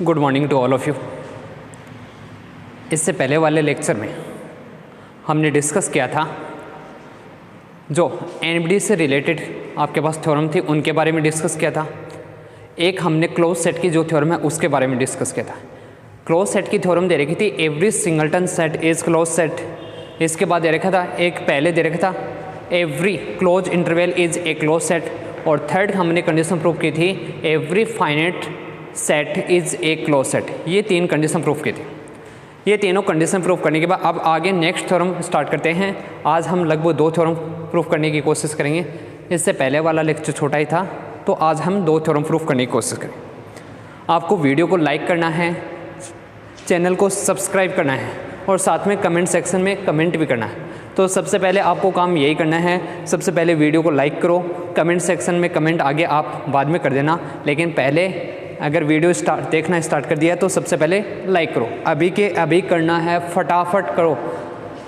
Good morning to all of you. इससे पहले वाले लेक्चर में हमने डिस्कस किया था जो एनबीडी से रिलेटेड आपके पास थ्योरम थी उनके बारे में डिस्कस किया था। एक हमने क्लोज सेट की जो थ्योरम है उसके बारे में डिस्कस किया था। क्लोज सेट की थ्योरम दे रखी थी every singleton set is close set. इसके बाद दे रखा था एक पहले दे रखा था every close interval is a close set, और थर्ड हमने कंडीशन प्रूव की थी every finite set is a close set. ये तीन कंडीशन प्रूफ की थी। ये तीनों कंडीशन प्रूफ करने के बाद अब आगे नेक्स्ट थ्योरम स्टार्ट करते हैं। आज हम लगभग 2 थ्योरम प्रूफ करने की कोशिश करेंगे। इससे पहले वाला लेक्चर छोटा ही था तो आज हम 2 थ्योरम प्रूफ करने की कोशिश करें। आपको वीडियो को लाइक करना है, चैनल को सब्सक्राइब करना है और साथ में कमेंट सेक्शन में कमेंट भी करना है। तो सबसे पहले आपको काम यही करना है, सबसे पहले वीडियो को लाइक करो, कमेंट सेक्शन में कमेंट आगे आप बाद में कर देना, लेकिन पहले अगर वीडियो देखना स्टार्ट कर दिया तो सबसे पहले लाइक करो। अभी के अभी करना है, फटाफट करो।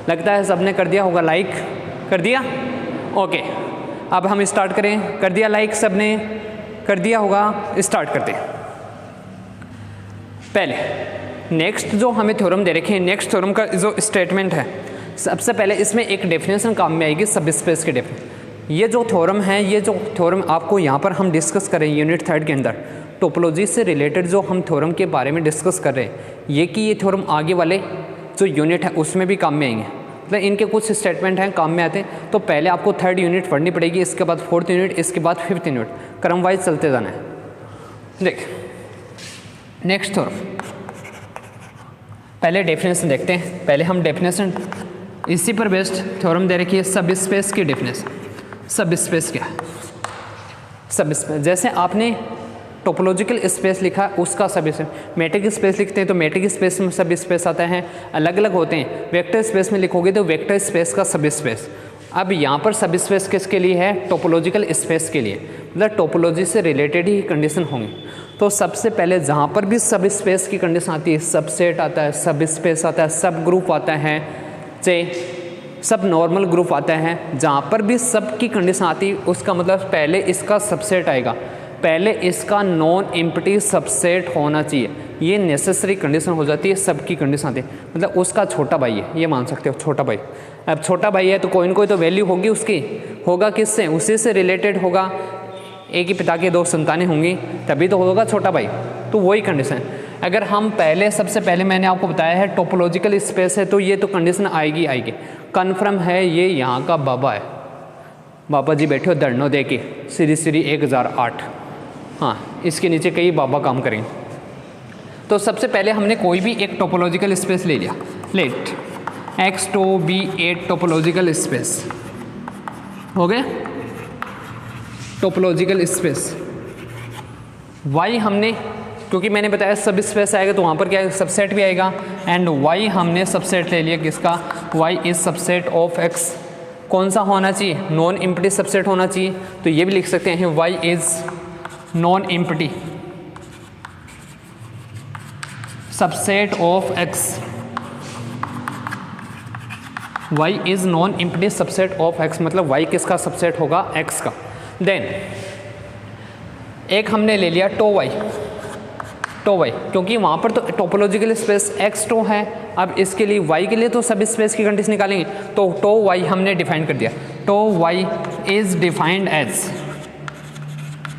लगता है सबने कर दिया होगा, लाइक कर दिया? ओके, अब हम स्टार्ट करें। कर दिया लाइक? सबने कर दिया होगा, स्टार्ट करते हैं। पहले नेक्स्ट जो हमें थ्योरम दे रखे हैं, नेक्स्ट थ्योरम का जो स्टेटमेंट है, सबसे पहले इसमें एक डेफिनेशन काम में आएगी, सब स्पेस की डेफिनेशन। ये जो थ्योरम है, ये जो थ्योरम आपको यहाँ पर हम डिस्कस करें यूनिट 3 के अंदर, टोपोलॉजी से रिलेटेड जो हम थ्योरम के बारे में डिस्कस कर रहे हैं, ये थ्योरम आगे वाले जो यूनिट है उसमें भी काम में आएंगे। मतलब इनके कुछ स्टेटमेंट हैं काम में आते हैं। तो पहले आपको 3rd यूनिट पढ़नी पड़ेगी, इसके बाद 4th यूनिट, इसके बाद 5th यूनिट, क्रम वाइज चलते जाना है। देख नेक्स्ट थ्योरम, पहले डेफिनेशन देखते हैं। पहले हम डेफिनेशन, इसी पर बेस्ड थ्योरम दे रखी है सब स्पेस की डेफिनेशन। सब स्पेस क्या है? सब स्पेस जैसे आपने टोपोलॉजिकल स्पेस लिखा उसका सब स्पेस, मैट्रिक स्पेस लिखते हैं तो मैट्रिक स्पेस में सब स्पेस आता है, अलग अलग होते हैं। वेक्टर स्पेस में लिखोगे तो वेक्टर स्पेस का सब स्पेस। अब यहाँ पर सब स्पेस किसके लिए है? टोपोलॉजिकल स्पेस के लिए, मतलब टोपोलॉजी से रिलेटेड ही कंडीशन होंगी। तो सबसे पहले जहाँ पर भी सब स्पेस की कंडीशन आती है, सब सेट आता है, सब स्पेस आता है, सब ग्रुप आता है, चाहे सब नॉर्मल ग्रुप आता है, जहाँ पर भी सब की कंडीशन आती है उसका मतलब पहले इसका सबसेट आएगा, पहले इसका नॉन एम्प्टी सबसेट होना चाहिए। ये नेसेसरी कंडीशन हो जाती है, सबकी कंडीशन आती है। मतलब उसका छोटा भाई है, ये मान सकते हो, छोटा भाई। अब छोटा भाई है तो कोई ना कोई तो वैल्यू होगी उसकी, होगा किससे? उसी से रिलेटेड होगा। एक ही पिता की 2 संतानें होंगी तभी तो होगा छोटा भाई। तो वही कंडीशन। अगर हम पहले, सबसे पहले मैंने आपको बताया है टोपोलॉजिकल स्पेस है तो ये तो कंडीशन आएगी आएगी। कन्फर्म है ये यहाँ का बाबा है, बाबा जी बैठे हो धरनो दे के, श्री 1008। हाँ, इसके नीचे कई बाबा काम करेंगे। तो सबसे पहले हमने कोई भी एक टोपोलॉजिकल स्पेस ले लिया। Let X to be a topological space हो गए, टोपोलॉजिकल स्पेस। Y हमने, क्योंकि मैंने बताया सब स्पेस आएगा तो वहाँ पर क्या सबसेट भी आएगा, एंड Y हमने सबसेट ले लिया किसका? Y is subset of X। कौन सा होना चाहिए? नॉन एम्प्टी सबसेट होना चाहिए। तो ये भी लिख सकते हैं Y is non empty subset of X। Y is non empty subset of X, मतलब Y किसका सबसेट होगा? X का। देन एक हमने ले लिया टो Y, क्योंकि वहाँ पर तो टोपोलॉजिकल स्पेस X टो है। अब इसके लिए Y के लिए तो सब स्पेस की कंडीशन निकालेंगे, तो टो Y हमने डिफाइन कर दिया। Tau Y is defined as,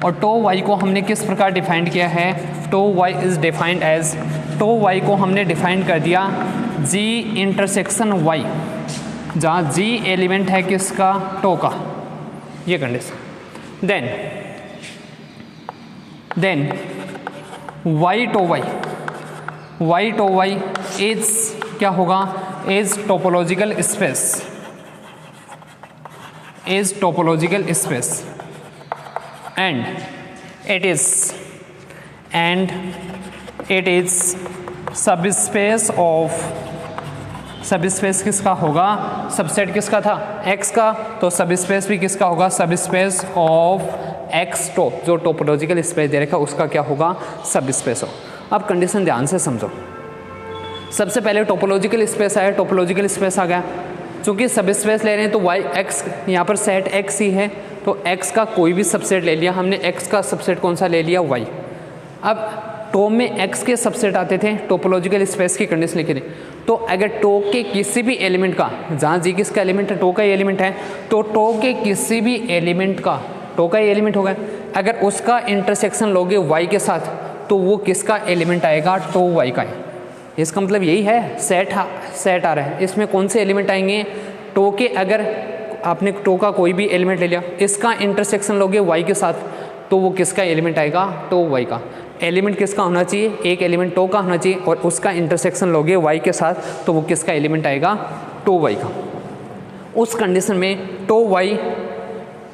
और टो Y को हमने किस प्रकार डिफाइंड किया है? Tau Y is defined as, tau Y को हमने डिफाइन कर दिया G इंटरसेक्शन Y, जहाँ G एलिमेंट है किसका? टो का, ये condition. Then Y tau Y is क्या होगा? Is topological space, is topological space, and it is subspace of, subspace किसका होगा? सबसेट किसका था? X का। तो सब स्पेस भी किसका होगा? सब स्पेस ऑफ X टो, जो टोपोलॉजिकल स्पेस दे रखा उसका क्या होगा? सब स्पेस हो। अब कंडीशन ध्यान से समझो। सबसे पहले टोपोलॉजिकल स्पेस आया, टोपोलॉजिकल स्पेस आ गया। चूँकि सब स्पेस ले रहे हैं तो Y X यहाँ पर सेट X ही है, तो X का कोई भी सबसेट ले लिया हमने। X का सबसेट कौन सा ले लिया? Y। अब टो में एक्स के सबसेट आते थे, टोपोलॉजिकल स्पेस की कंडीशन लिखी थी। तो अगर टो के किसी भी एलिमेंट का, जहाँ जी किसका एलिमेंट है, टो का ही एलिमेंट है, तो टो के किसी भी एलिमेंट का, टो का ही एलिमेंट होगा, अगर उसका इंटरसेक्शन लोगे वाई के साथ तो वो किसका एलिमेंट आएगा, टो वाई का है। इसका मतलब यही है, सेट आ रहा है, इसमें कौन से एलिमेंट आएंगे, टो के, अगर आपने टो का कोई भी एलिमेंट ले लिया, इसका इंटरसेक्शन लोगे वाई के साथ तो वो किसका एलिमेंट आएगा, टो वाई का। एलिमेंट किसका होना चाहिए, एक एलिमेंट टो का होना चाहिए और उसका इंटरसेक्शन लोगे वाई के साथ तो वो किसका एलिमेंट आएगा, टो वाई का। उस कंडीशन में टो वाई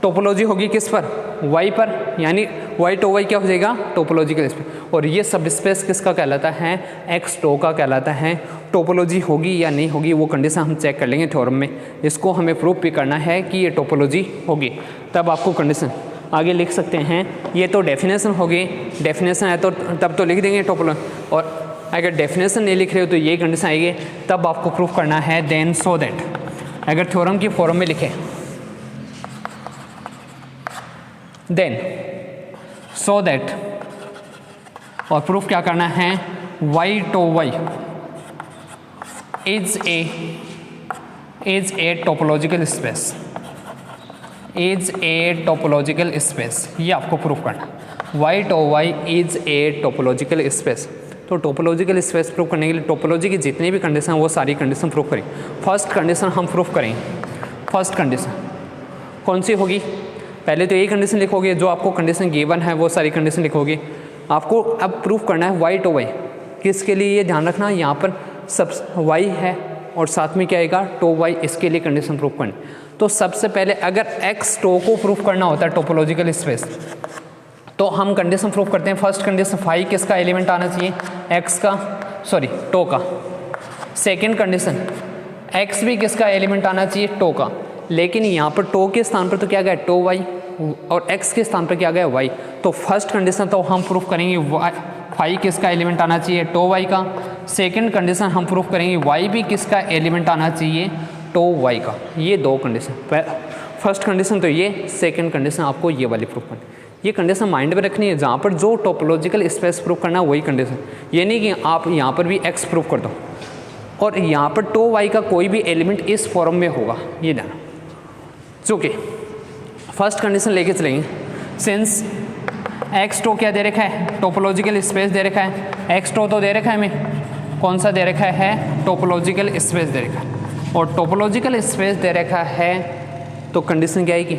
टोपोलॉजी होगी किस पर, वाई पर, यानी वाई टो वाई क्या हो जाएगा, टोपोलॉजिकल स्पेस। और ये सब स्पेस किसका कहलाता है, एक्स टो का कहलाता है। टोपोलॉजी होगी या नहीं होगी वो कंडीशन हम चेक कर लेंगे थ्योरम में, इसको हमें प्रूफ भी करना है कि ये टोपोलॉजी होगी, तब आपको कंडीशन आगे लिख सकते हैं। ये तो डेफिनेशन होगी, डेफिनेशन है तो तब तो लिख देंगे टोपोलॉजी, और अगर डेफिनेशन नहीं लिख रहे हो तो ये कंडीशन आएगी, तब आपको प्रूफ करना है देन सो दैट। अगर थ्योरम की फॉर्म में लिखे देन सो दैट, और प्रूफ क्या करना है, Y tau Y is a topological space, is a topological space, ये आपको प्रूफ करना, Y tau Y is a topological space. तो टोपोलॉजिकल स्पेस प्रूफ करने के लिए टोपोलॉजी की जितनी भी कंडीशन वो सारी कंडीशन प्रूफ करें। फर्स्ट कंडीशन हम प्रूफ करेंगे, फर्स्ट कंडीशन कौन सी होगी, पहले तो यही कंडीशन लिखोगे, जो आपको कंडीशन गिवन है वो सारी कंडीशन लिखोगे। आपको अब प्रूफ करना है वाई टो वाई, किसके लिए, ये ध्यान रखना यहाँ पर सब वाई है और साथ में क्या आएगा, टो वाई, इसके लिए कंडीशन प्रूफ करनी। तो सबसे पहले अगर एक्स टो को प्रूफ करना होता है टोपोलॉजिकल स्पेस, तो हम कंडीशन प्रूफ करते हैं। फर्स्ट कंडीशन फाई किसका एलिमेंट आना चाहिए, एक्स का, सॉरी टो का। सेकेंड कंडीशन एक्स भी किसका एलिमेंट आना चाहिए, टो का। लेकिन यहाँ पर टो के स्थान पर तो क्या गया, टो वाई, और एक्स के स्थान पर क्या गया, वाई। तो फर्स्ट कंडीशन तो हम प्रूफ करेंगे वाई, फाई किसका एलिमेंट आना चाहिए, टो वाई का। सेकंड कंडीशन हम प्रूफ करेंगे वाई भी किसका एलिमेंट आना चाहिए, टो वाई का। ये दो कंडीशन, फर्स्ट कंडीशन तो ये, सेकंड कंडीशन आपको ये वाली प्रूफ करनी। ये कंडीशन माइंड में रखनी है, जहाँ पर जो टोपोलॉजिकल स्पेस प्रूफ करना है वही कंडीशन। ये नहीं कि आप यहाँ पर भी एक्स प्रूफ कर दो और यहाँ पर टो वाई का कोई भी एलिमेंट इस फॉर्म में होगा, ये ध्यान। चूँकि फर्स्ट कंडीशन लेके चलेंगे, सिंस एक्स टो क्या दे रखा है, टोपोलॉजिकल स्पेस दे रखा है। एक्स टो तो दे रखा है हमें, कौन सा दे रखा है, टोपोलॉजिकल स्पेस दे रखा है। और टोपोलॉजिकल स्पेस दे रखा है तो कंडीशन क्या आएगी,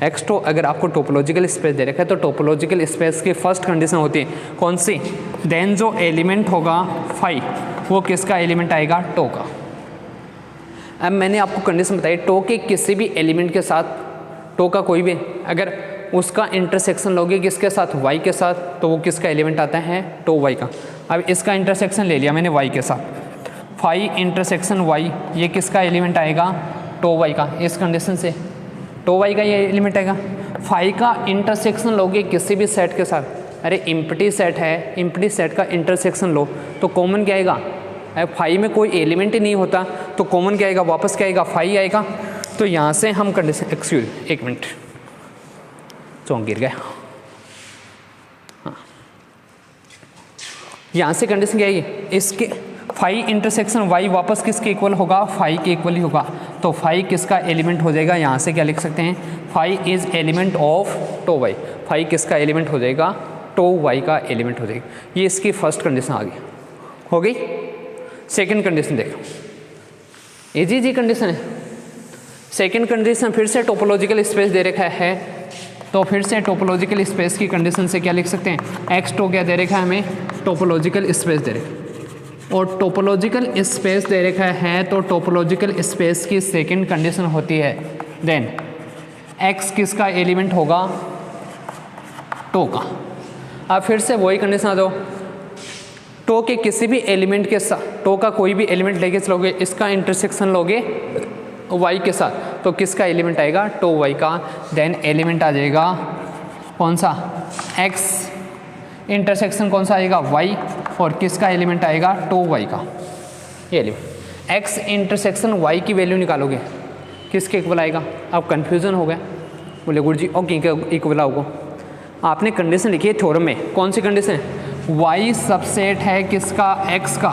एक्स टो अगर आपको टोपोलॉजिकल स्पेस दे रखा है तो टोपोलॉजिकल स्पेस की फर्स्ट कंडीशन होती है कौन सी, देन जो एलिमेंट होगा फाई वो किसका एलिमेंट आएगा, टो का। अब मैंने आपको कंडीशन बताई, टो के किसी भी एलिमेंट के साथ, टो का कोई भी अगर उसका इंटरसेक्शन लोगे किसके साथ, वाई के साथ, तो वो किसका एलिमेंट आता है, टो वाई का। अब इसका इंटरसेक्शन ले लिया मैंने वाई के साथ, फाई इंटरसेक्शन वाई, ये किसका एलिमेंट आएगा, टो वाई का। इस कंडीशन से टो वाई का ये एलिमेंट आएगा। फाई का इंटरसेक्शन लोगे किसी भी सेट के साथ, अरे इम्प्टी सेट है, इम्प्टी सेट का इंटरसेक्शन लो तो कॉमन क्या आएगा, फाई में कोई एलिमेंट ही नहीं होता तो कॉमन क्या आएगा, वापस क्या आएगा, फाई आएगा। तो यहाँ से हम कंडीशन, एक्सक्यूज एक मिनट, चौंक गिर गया, हाँ, यहाँ से कंडीशन क्या आएगी, इसके फाई इंटरसेक्शन वाई वापस किसके इक्वल होगा, फाई के इक्वल ही होगा। तो फाई किसका एलिमेंट हो जाएगा, यहाँ से क्या लिख सकते हैं, phi is element of tau Y. Phi किसका एलिमेंट हो जाएगा, टो वाई का एलिमेंट हो जाएगा। ये इसकी फर्स्ट कंडीशन आ गई, हो गई। सेकंड कंडीशन देखो, इजी कंडीशन है। सेकंड कंडीशन फिर से टोपोलॉजिकल स्पेस दे रखा है, तो फिर से टोपोलॉजिकल स्पेस की कंडीशन से क्या लिख सकते हैं, एक्स टो क्या दे रखा है हमें, टोपोलॉजिकल स्पेस दे रखा है, और टोपोलॉजिकल स्पेस दे रखा है तो टोपोलॉजिकल स्पेस की सेकंड कंडीशन होती है देन एक्स किसका एलिमेंट होगा, टो का। अब फिर से वही कंडीशन आ जाओ, टो के किसी भी एलिमेंट के साथ, टो का कोई भी एलिमेंट लेके चलोगे, इसका इंटरसेक्शन लोगे वाई के साथ तो किसका एलिमेंट आएगा, टो वाई का। देन एलिमेंट आ जाएगा कौन सा, एक्स इंटरसेक्शन कौन सा आएगा, वाई, और किसका एलिमेंट आएगा, टो वाई का। ये एलिमेंट एक्स इंटरसेक्शन वाई की वैल्यू निकालोगे किसके इक्वल आएगा। अब कन्फ्यूज़न हो गया, बोले गुरु जी ओके इक्वल आओगे, आपने कंडीशन लिखी है थ्योरम में, कौन सी कंडीशन है, y सबसेट है किसका, x का,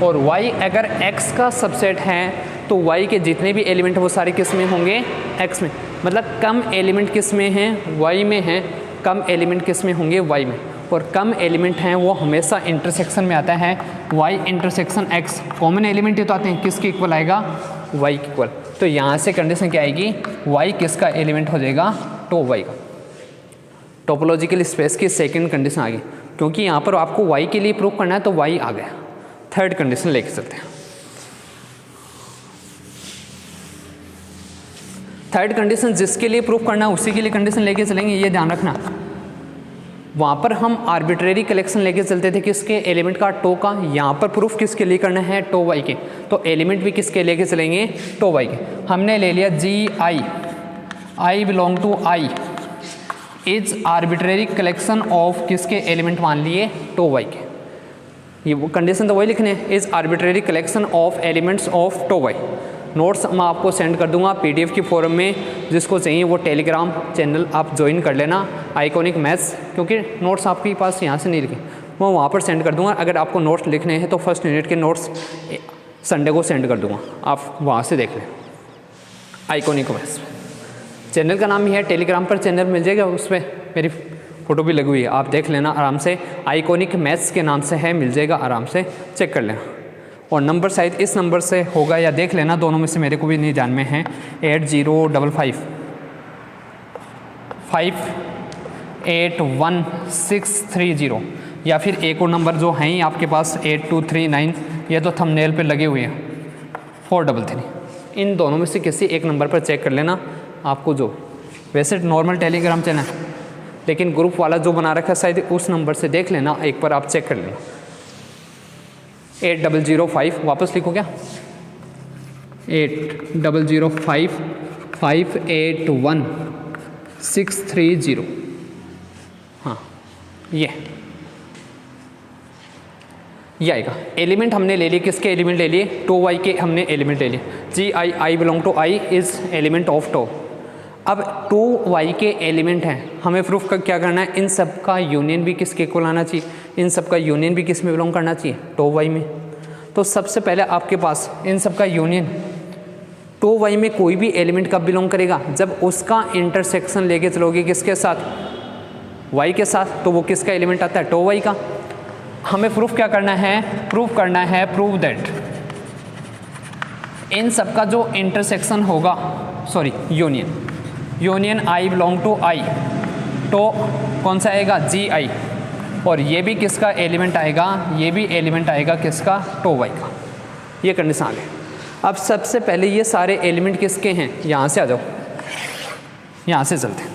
और y अगर x का सबसेट है तो y के जितने भी एलिमेंट वो सारे किस में होंगे, x में। मतलब कम एलिमेंट किस में हैं, y में हैं, कम एलिमेंट किस में होंगे, y में। और कम एलिमेंट हैं वो हमेशा इंटरसेक्शन में आता है, y intersection x। Common element ये तो आते हैं, किसके इक्वल आएगा, y के इक्वल। तो यहाँ से कंडीशन क्या आएगी, y किसका एलिमेंट हो जाएगा, टो y का। टोपोलॉजिकल स्पेस की सेकंड कंडीशन आ गई, क्योंकि यहाँ पर आपको y के लिए प्रूव करना है तो y आ गया। थर्ड कंडीशन लेके चलते हैं। थर्ड कंडीशन जिसके लिए प्रूफ करना है उसी के लिए कंडीशन लेके चलेंगे, ये ध्यान रखना। वहाँ पर हम आर्बिट्रेरी कलेक्शन लेके चलते थे किसके, एलिमेंट का, टो का। यहाँ पर प्रूफ किसके लिए करना है, टो वाई के। तो एलिमेंट भी किसके लेके चलेंगे, टो वाई के। हमने ले लिया G i belong to I is arbitrary collection of किसके एलिमेंट मान लिए, टो वाई के। ये वो कंडीशन तो वही लिखने हैं, is arbitrary collection of elements of tau Y. Notes मैं आपको सेंड कर दूंगा पीडीएफ की फॉर्म में, जिसको चाहिए वो टेलीग्राम चैनल आप ज्वाइन कर लेना, आइकॉनिक मैथ्स, क्योंकि नोट्स आपके पास यहाँ से नहीं लिखे, मैं वहाँ पर सेंड कर दूंगा। अगर आपको नोट्स लिखने हैं तो फर्स्ट यूनिट के नोट्स संडे को सेंड कर दूंगा, आप वहाँ से देख लें। आइकॉनिक मैथ्स चैनल का नाम ही है, टेलीग्राम पर चैनल मिल जाएगा, उस पर मेरी फ़ोटो भी लगी हुई है, आप देख लेना आराम से। आइकॉनिक मैथ्स के नाम से है, मिल जाएगा, आराम से चेक कर लेना। और नंबर शायद इस नंबर से होगा या देख लेना, दोनों में से मेरे को भी नहीं ध्यान में है। 8055581630, या फिर एक और नंबर जो हैं आपके पास 8239, ये तो थंबनेल पे लगे हुए हैं 433। इन दोनों में से किसी एक नंबर पर चेक कर लेना आपको, जो वैसे नॉर्मल टेलीग्राम चैनल, लेकिन ग्रुप वाला जो बना रखा है शायद उस नंबर से देख लेना, एक बार आप चेक कर लेना। 8005 वापस लिखो क्या, 8005581630। हाँ ये आएगा। एलिमेंट हमने ले लिए, किसके एलिमेंट ले लिए, टो वाई के हमने एलिमेंट ले लिए। G i belong to I is element of tau. अब टो वाई के एलिमेंट हैं, हमें प्रूफ का क्या करना है, इन सब का यूनियन भी किसके इक्वल आना चाहिए, इन सब का यूनियन भी किस में बिलोंग करना चाहिए, टो वाई में। तो सबसे पहले आपके पास इन सब का यूनियन टो वाई में कोई भी एलिमेंट कब बिलोंग करेगा, जब उसका इंटरसेक्शन लेके चलोगे किसके साथ, वाई के साथ, तो वो किसका एलिमेंट आता है, टो वाई का। हमें प्रूफ क्या करना है, प्रूव दैट इन सब का जो इंटरसेक्शन होगा, sorry union i belong to I, तो कौन सा आएगा, जी आई, और ये भी किसका एलिमेंट आएगा, ये भी एलिमेंट आएगा किसका, टो वाई का। ये कंडीशन आ गई। अब सबसे पहले ये सारे एलिमेंट किसके हैं, यहाँ से आ जाओ, यहाँ से चलते हैं।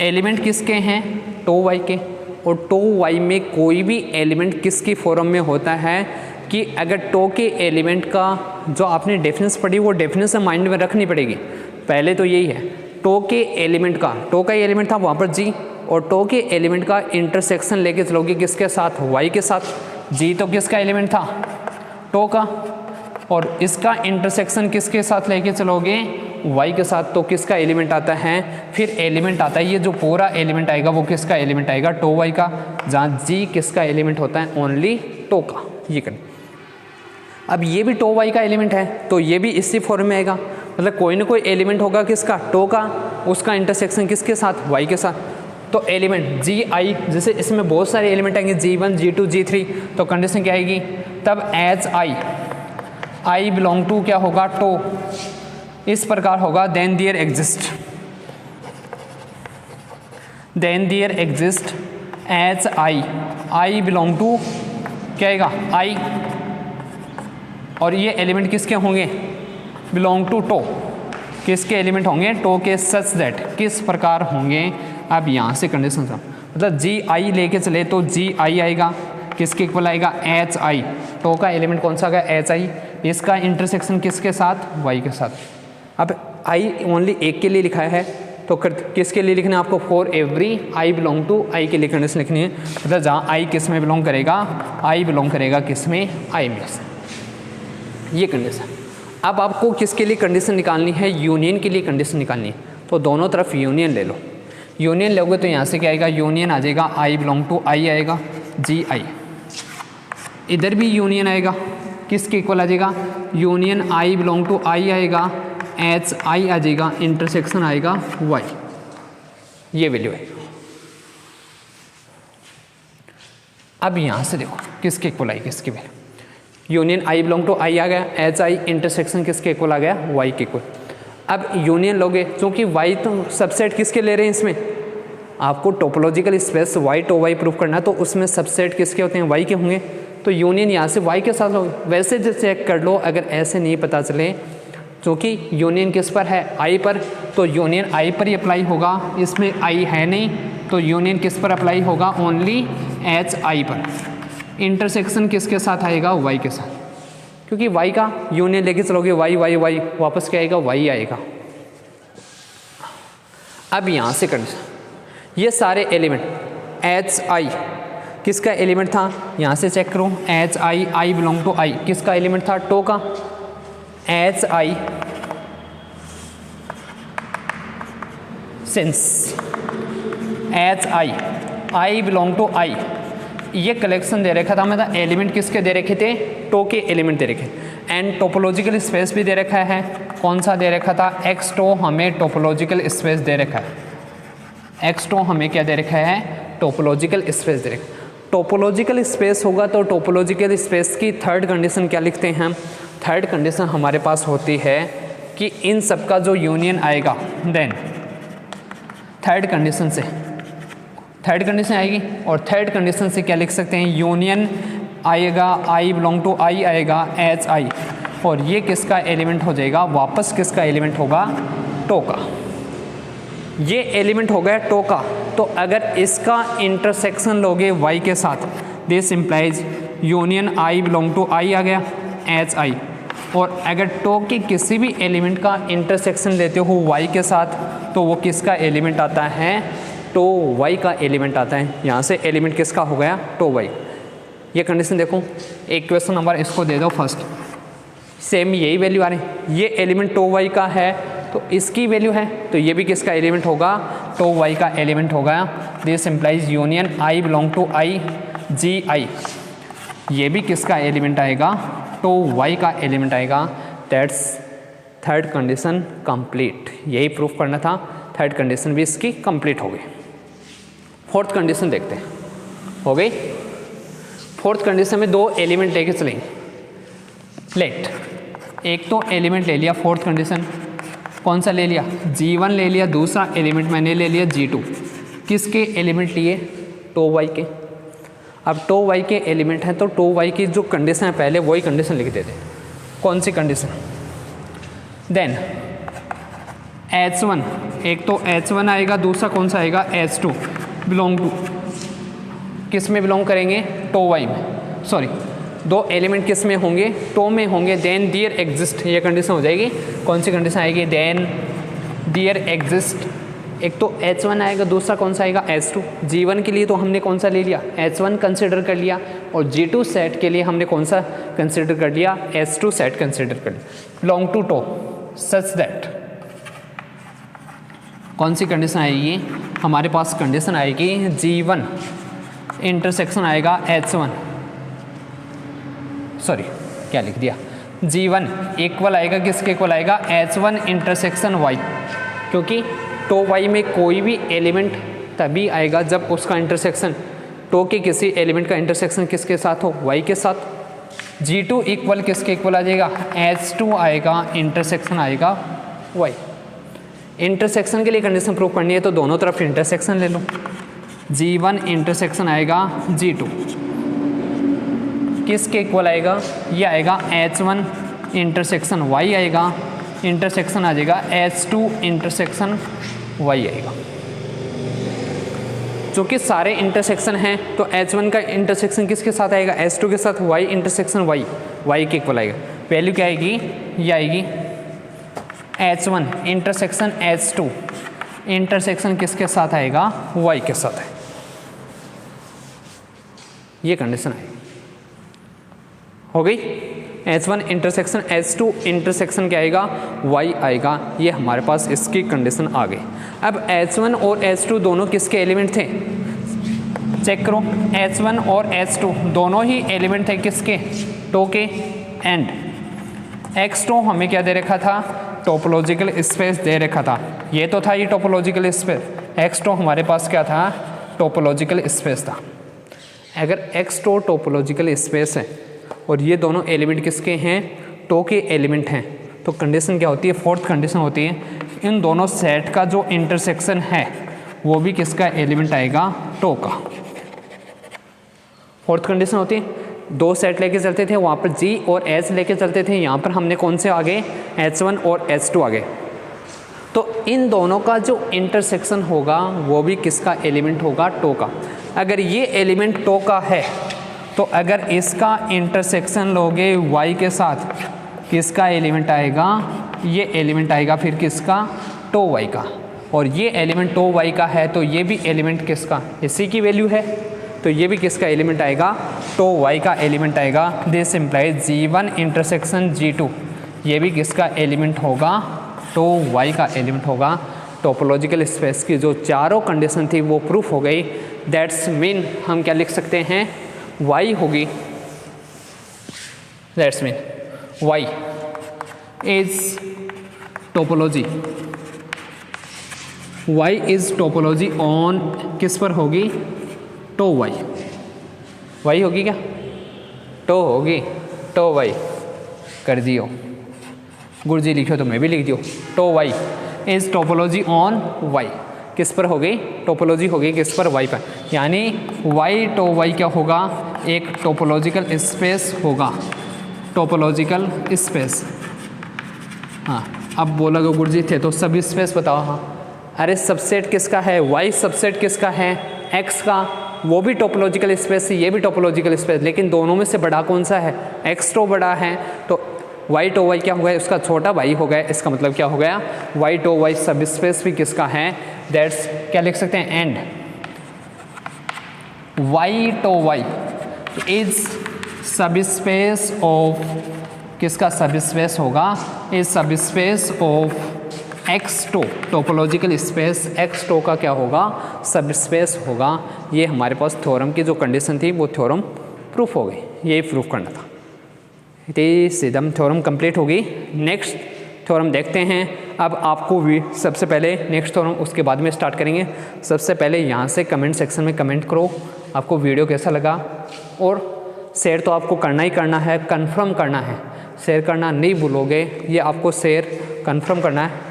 एलिमेंट किसके हैं, टो वाई के। और टो वाई में कोई भी एलिमेंट किसकी फॉर्म में होता है कि अगर टो के एलिमेंट का जो आपने डेफिनेशन पढ़ी वो डेफिनेशन माइंड में रखनी पड़ेगी। पहले तो यही है, टो के एलिमेंट का, टो का एलिमेंट था वहाँ पर जी, और टो के एलिमेंट का इंटरसेक्शन लेके चलोगे किसके साथ, वाई के साथ। जी तो किसका एलिमेंट था, टो का, और इसका इंटरसेक्शन किसके साथ लेके चलोगे, वाई के साथ, तो किसका एलिमेंट आता है, फिर एलिमेंट आता है, ये जो पूरा एलिमेंट आएगा वो किसका एलिमेंट आएगा, टो वाई का, जहाँ जी किसका एलिमेंट होता है, ओनली टो का। ये करें। अब ये भी टो वाई का एलिमेंट है, तो ये भी इसी फॉर्म में आएगा, मतलब कोई ना कोई एलिमेंट होगा किसका, टो का, उसका इंटरसेक्शन किसके साथ, वाई के साथ। तो एलिमेंट जी आई, जैसे इसमें बहुत सारे एलिमेंट आएंगे, G1 G2 G3, तो कंडीशन क्या आएगी, तब एज आई बिलोंग टू क्या होगा, टो, इस प्रकार होगा, then there exist as I belong to क्या आएगा, आई, और ये एलिमेंट किसके होंगे, बिलोंग टू टो, किसके एलिमेंट होंगे, टो के, सच दैट, किस प्रकार होंगे। अब यहाँ से कंडीशन था, मतलब जी आई लेके चले तो जी आई आएगा, किसके इक्वल आएगा, एच आई, टो का एलिमेंट कौन सा आएगा, एच आई, इसका इंटरसेक्शन किसके साथ, वाई के साथ। अब आई ओनली एक के लिए लिखा है, तो किसके लिए लिखना है आपको, for every i belong to I के लिए कंडीशन लिखनी है, मतलब जहाँ आई किस में बिलोंग करेगा, आई बिलोंग करेगा किस में, आई में। ये कंडीशन। अब आपको किसके लिए कंडीशन निकालनी है, यूनियन के लिए कंडीशन निकालनी है, तो दोनों तरफ यूनियन ले लो। यूनियन लोगे तो यहाँ से क्या आएगा, यूनियन आ जाएगा, आई बिलोंग टू आई आएगा, जी आई, इधर भी यूनियन आएगा, किसके इक्वल आ जाएगा, यूनियन आई बिलोंग टू आई आएगा, एच आई आ जाएगा, इंटरसेक्शन आएगा वाई, ये वैल्यू है। अब यहाँ से देखो किसके इक्वल आई, किसकी value, union i belong to I आ गया, एच आई इंटरसेक्शन किसके इक्वल आ गया, वाई के इक्वल। अब यूनियन लोगे, क्योंकि वाई तो सबसेट किसके ले रहे हैं, इसमें आपको topological space Y tau Y proof करना, तो उसमें सबसेट किसके होते हैं, वाई के होंगे, तो यूनियन यहाँ से वाई के साथ लोगे। वैसे जो चेक कर लो, अगर ऐसे नहीं पता चले, क्योंकि यूनियन किस पर है, आई पर, तो यूनियन आई पर ही अप्लाई होगा, इसमें आई है नहीं, तो यूनियन किस पर अप्लाई होगा, ओनली एच आई पर। इंटरसेक्शन किसके साथ आएगा, वाई के साथ, क्योंकि वाई का यूनियन लेके चलोगे, वाई वाई वाई, वापस क्या आएगा, वाई आएगा। अब यहाँ से कंडीशन, ये सारे एलिमेंट एच आई किसका एलिमेंट था, यहाँ से चेक करो, H i, i belong to I, किसका एलिमेंट था, टो का, H i since H i, i belong to I, ये कलेक्शन दे रखा था, मतलब एलिमेंट किसके दे रखे थे, टो के एलिमेंट दे रखे, एंड टोपोलॉजिकल स्पेस भी दे रखा है, कौन सा दे रखा था, एक्स टो हमें टोपोलॉजिकल स्पेस दे रखा है, एक्स टो हमें क्या दे रखा है, टोपोलॉजिकल स्पेस दे रखा। टोपोलॉजिकल स्पेस होगा तो टोपोलॉजिकल स्पेस की थर्ड कंडीशन क्या लिखते हैं हम, थर्ड कंडीशन हमारे पास होती है कि इन सब का जो यूनियन आएगा, देन थर्ड कंडीशन से, थर्ड कंडीशन आएगी, और थर्ड कंडीशन से क्या लिख सकते हैं, यूनियन आएगा, आई बिलोंग टू आई आएगा, एच आई, और ये किसका एलिमेंट हो जाएगा, वापस किसका एलिमेंट होगा, टो का। ये एलिमेंट हो गया टो का, तो अगर इसका इंटरसेक्शन लोगे वाई के साथ, this implies union i belong to I आ गया, एच आई, और अगर टो के किसी भी एलिमेंट का इंटरसेक्शन लेते हो वाई के साथ, तो वो किसका एलिमेंट आता है, टो वाई का एलिमेंट आता है। यहाँ से एलिमेंट किसका हो गया, टो वाई। ये कंडीशन देखो, एक क्वेश्चन नंबर इसको दे दो फर्स्ट, सेम यही वैल्यू आ रही, ये एलिमेंट टो वाई का है, तो इसकी वैल्यू है, तो ये भी किसका एलिमेंट होगा, टो वाई का एलिमेंट होगा। This implies union i belong to I, G i, ये भी किसका एलिमेंट आएगा, टो वाई का एलिमेंट आएगा। दैट्स थर्ड कंडीशन कंप्लीट, यही प्रूफ करना था, थर्ड कंडीशन भी इसकी कंप्लीट हो गई। फोर्थ कंडीशन देखते हैं, हो गई। फोर्थ कंडीशन में दो एलिमेंट लेके चलेंगे, लेट, एक तो एलिमेंट ले लिया, फोर्थ कंडीशन कौन सा ले लिया, G1 ले लिया, दूसरा एलिमेंट मैंने ले लिया G2, किसके एलिमेंट लिए, टो वाई के। अब टो वाई के एलिमेंट हैं, तो टो वाई की जो कंडीशन है पहले वही कंडीशन लिख देते हैं। कौन सी कंडीशन, देन H1, एक तो H1 आएगा, दूसरा कौन सा आएगा, H2 बिलोंग टू, किस में बिलोंग करेंगे, टो वाई में, सॉरी दो एलिमेंट किस में होंगे, टो में होंगे, देन डियर एग्जिस्ट, ये कंडीशन हो जाएगी। कौन सी कंडीशन आएगी, देन डियर एग्जिस्ट, एक तो H1 आएगा, दूसरा कौन सा आएगा, H2। G1 के लिए तो हमने कौन सा ले लिया, H1 कंसिडर कर लिया, और G2 सेट के लिए हमने कौन सा कंसिडर कर लिया, H2 सेट कंसिडर कर लिया, belong to tau such that. कौन सी कंडीशन आएगी, हमारे पास कंडीशन आएगी G1 इंटरसेक्शन आएगा H1, सॉरी क्या लिख दिया, G1 इक्वल आएगा, किसके इक्वल आएगा, H1 इंटरसेक्शन Y, क्योंकि टो वाई में कोई भी एलिमेंट तभी आएगा जब उसका इंटरसेक्शन, टो के किसी एलिमेंट का इंटरसेक्शन किसके साथ हो, वाई के साथ। G2 इक्वल किसके इक्वल आ जाएगा, H2 आएगा, इंटरसेक्शन आएगा वाई। इंटरसेक्शन के लिए कंडीशन प्रूव करनी है तो दोनों तरफ इंटरसेक्शन ले लो, G1 इंटरसेक्शन आएगा G2, किसके इक्वल आएगा, ये आएगा H1 इंटरसेक्शन Y आएगा, इंटरसेक्शन आ जाएगा H2 इंटरसेक्शन Y आएगा। चूँकि सारे इंटरसेक्शन हैं तो H1 का इंटरसेक्शन किसके साथ आएगा, H2 के साथ, Y इंटरसेक्शन Y के इक्वल आएगा। वैल्यू क्या आएगी, ये आएगी H1 इंटरसेक्शन H2 इंटरसेक्शन किसके साथ आएगा, Y के साथ है। ये कंडीशन आएगी, हो गई। H1 इंटरसेक्शन H2 इंटरसेक्शन क्या आएगा, Y आएगा। ये हमारे पास इसकी कंडीशन आ गई। अब H1 और H2 दोनों किसके एलिमेंट थे, चेक करो, H1 और H2 दोनों ही एलिमेंट थे किसके, टो के, एंड X2 हमें क्या दे रखा था, टोपोलॉजिकल स्पेस दे रखा था, ये तो था ये टोपोलॉजिकल स्पेस, X2 हमारे पास क्या था, टोपोलॉजिकल स्पेस था। अगर X2 टोपोलॉजिकल स्पेस है और ये दोनों एलिमेंट किसके हैं, टो के एलिमेंट हैं, तो कंडीशन क्या होती है, फोर्थ कंडीशन होती है, इन दोनों सेट का जो इंटरसेक्शन है वो भी किसका एलिमेंट आएगा, टो का। फोर्थ कंडीशन होती है, दो सेट लेके चलते थे, वहाँ पर G और H लेके चलते थे, यहाँ पर हमने कौन से आगे, H1 और H2 आगे, तो इन दोनों का जो इंटरसेक्शन होगा वो भी किसका एलिमेंट होगा, टो का। अगर ये एलिमेंट टो का है तो अगर इसका इंटरसेक्शन लोगे Y के साथ, किसका एलिमेंट आएगा, ये एलिमेंट आएगा फिर किसका, टो Y का, और ये एलिमेंट टो Y का है तो ये भी एलिमेंट किसका, इसी की वैल्यू है, तो ये भी किसका एलिमेंट आएगा, टो Y का एलिमेंट आएगा। This implies G1 intersection G2, ये भी किसका एलिमेंट होगा, टो Y का एलिमेंट होगा। टोपोलॉजिकल स्पेस की जो चारों कंडीशन थी वो प्रूफ हो गई। दैट्स मीन हम क्या लिख सकते हैं, Y होगी, that's mean Y is topology, Y is topology on किस पर होगी, टो Y होगी क्या, टो होगी, टो Y कर दियो, गुरुजी लिखो तो मैं भी लिख दियो, tau Y is topology on Y, किस पर हो गई, टोपोलॉजी हो गई किस पर, Y पर, यानी Y टो Y क्या होगा, एक टोपोलॉजिकल स्पेस होगा, टोपोलॉजिकल स्पेस। हाँ अब बोलोगे गुरुजी थे तो सब स्पेस बताओ, हाँ अरे सबसेट किसका है, Y सबसेट किसका है, X का, वो भी टोपोलॉजिकल स्पेस है, ये भी टोपोलॉजिकल स्पेस, लेकिन दोनों में से बड़ा कौन सा है, X टो बड़ा है, तो Y टो Y क्या हो गया, उसका छोटा भाई हो गया, इसका मतलब क्या हो गया, Y tau Y subspace भी किसका है, दैट्स क्या लिख सकते हैं, and Y tau Y is subspace of, किसका सब स्पेस होगा, is subspace of X tau, topological space X tau का क्या होगा, सब स्पेस होगा। ये हमारे पास थ्योरम की जो कंडीशन थी वो थ्योरम प्रूफ हो गई, यही प्रूफ करना था। सीधम थ्योरम कंप्लीट होगी। नेक्स्ट थ्योरम देखते हैं। अब आपको भी सबसे पहले नेक्स्ट थ्योरम उसके बाद में स्टार्ट करेंगे। सबसे पहले यहाँ से कमेंट सेक्शन में कमेंट करो आपको वीडियो कैसा लगा, और शेयर तो आपको करना ही करना है, कंफर्म करना है, शेयर करना नहीं भूलोगे, ये आपको शेयर कंफर्म करना है,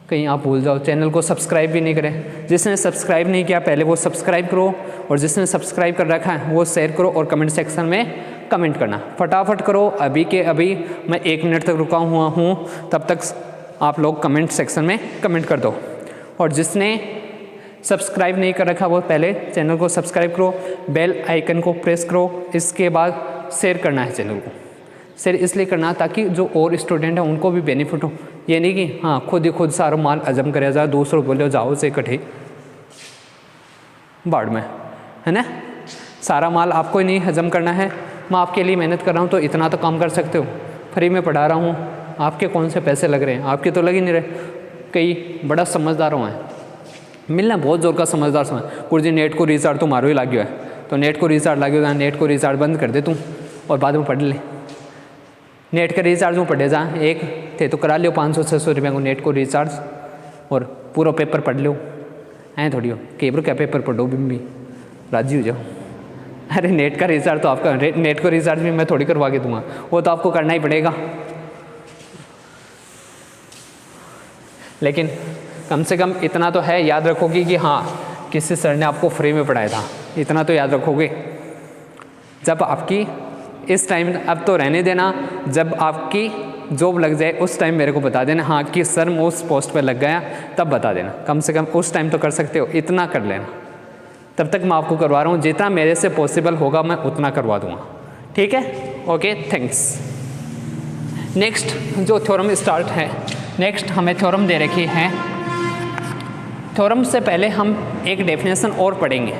कहीं आप भूल जाओ। चैनल को सब्सक्राइब भी नहीं करें, जिसने सब्सक्राइब नहीं किया पहले वो सब्सक्राइब करो, और जिसने सब्सक्राइब कर रखा है वो शेयर करो, और कमेंट सेक्शन में कमेंट करना फटाफट करो। अभी के अभी मैं 1 मिनट तक रुका हुआ हूँ, तब तक आप लोग कमेंट सेक्शन में कमेंट कर दो। और जिसने सब्सक्राइब नहीं कर रखा वो पहले चैनल को सब्सक्राइब करो, बेल आइकन को प्रेस करो, इसके बाद शेयर करना है चैनल को। शेयर इसलिए करना ताकि जो और स्टूडेंट हैं उनको भी बेनिफिट हो, ये नहीं कि हाँ खुद ही खुद सारा माल हजम करे जाए, दूसरों बोले जाओ से इकट्ठे बाढ़ में, है ना। सारा माल आपको ही नहीं हजम करना है। मैं आपके लिए मेहनत कर रहा हूँ तो इतना तो काम कर सकते हो, फ्री में पढ़ा रहा हूँ, आपके कौन से पैसे लग रहे हैं, आपके तो लग ही नहीं रहे। कई बड़ा समझदार हुआ है, मिलना बहुत जोर का समझदार समझ, गुरुजी नेट को रिचार्ज तो मारो ही लाग गया है, तो नेट को रिचार्ज लाग गया, नेट को रिचार्ज बंद कर दे तू और बाद में पढ़ ले। नेट का रिचार्ज में पढ़े जा, एक थे तो करा लियो 500-600 रुपये को नेट को रिचार्ज, और पूरा पेपर पढ़ लो। ऐ थोड़ी हो केबर क्या पेपर पढ़ो भी राजी हो जाओ। अरे नेट का रिचार्ज तो आपका, नेट को रिचार्ज भी मैं थोड़ी करवा के दूंगा, वो तो आपको करना ही पड़ेगा। लेकिन कम से कम इतना तो है, याद रखोगे कि हाँ किसी सर ने आपको फ्री में पढ़ाया था, इतना तो याद रखोगे। जब आपकी इस टाइम, अब तो रहने देना, जब आपकी जॉब लग जाए उस टाइम मेरे को बता देना, हाँ कि सर मैं उस पोस्ट पर लग गया, तब बता देना। कम से कम उस टाइम तो कर सकते हो, इतना कर लेना। तब तक मैं आपको करवा रहा हूँ, जितना मेरे से पॉसिबल होगा मैं उतना करवा दूँगा, ठीक है। Okay thanks. नेक्स्ट जो थ्योरम स्टार्ट है, नेक्स्ट हमें थ्योरम दे रखी है। थ्योरम से पहले हम एक डेफिनेशन और पढ़ेंगे।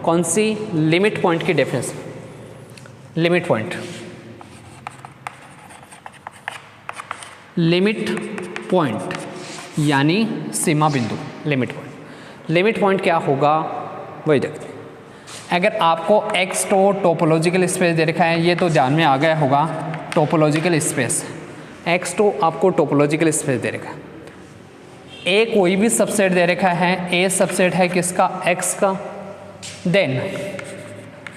कौन सी? लिमिट पॉइंट की definition. Limit point, limit point यानी सीमा बिंदु। लिमिट पॉइंट, लिमिट पॉइंट क्या होगा वही देखते हैं। अगर आपको एक्स तो टोपोलॉजिकल स्पेस दे रखा है, ये तो ध्यान में आ गया होगा, टोपोलॉजिकल स्पेस, एक्स तो आपको टोपोलॉजिकल स्पेस दे रखा है। ए कोई भी सबसेट दे रखा है, ए सबसेट है किसका, एक्स का, देन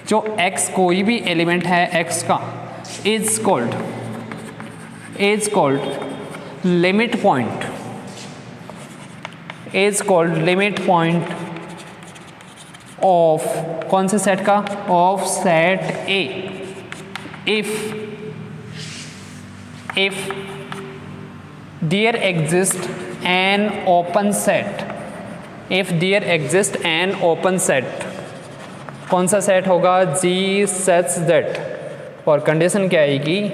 जो एक्स कोई भी एलिमेंट है एक्स का is called limit point, is called limit point of कौन से सेट का, of set A, if there exists an open set, if there exists an open set, कौन सा सेट होगा, G such that, और condition क्या आएगी,